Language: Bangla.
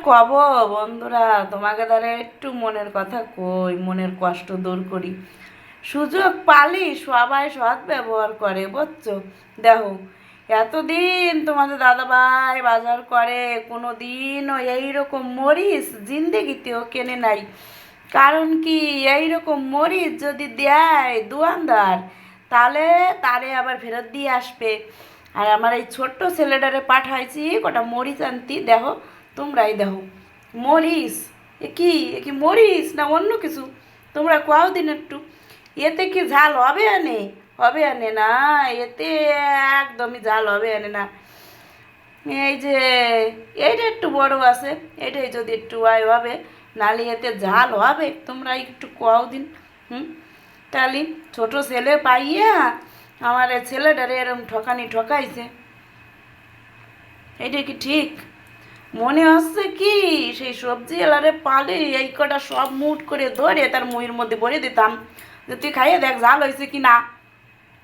কব বন্ধুরা, তোমাকে দ্বারা একটু মনের কথা কই, মনের কষ্ট দূর করি। সুযোগ পালি সবাই সৎ ব্যবহার করে, বুঝছো? দেখো, এতদিন তোমাদের দাদাভাই বাজার করে, কোনো দিনও এইরকম মরিচ জিন্দেগিতেও কেনে নাই। কারণ কি, এইরকম মরিচ যদি দেয় দোয়ানদার, তাহলে তারে আবার ফেরত দিয়ে আসবে। আর আমার এই ছোট্ট ছেলেটারে পাঠাইছি কটা মরিচ আনতি, দেখো, তোমরাই দেখো, মরিচ, এ কি মরিচ না অন্য কিছু? তোমরা কোয়াও দিন একটু, এতে কি ঝাল হবে আনে? হবে আনে না, এতে একদমই ঝাল হবে আনে না। এই যে এইটা একটু বড় আছে, এটাই যদি একটু আয় হবে, নালি এতে ঝাল হবে, তোমরা একটু কোয়াও দিন। হুম, তাহলে ছোট ছেলে পাইয়া আমার এই ছেলেটারে এরম ঠকানি ঠকাইছে, এটা কি ঠিক? মনে হচ্ছে কি সেই সবজি এলারে পালে এই কটা সব মুট করে ধরে তার মুহির মধ্যে ভরে দিতাম, যে তুই খাইয়ে দেখ ঝাল হয়েছে কি না।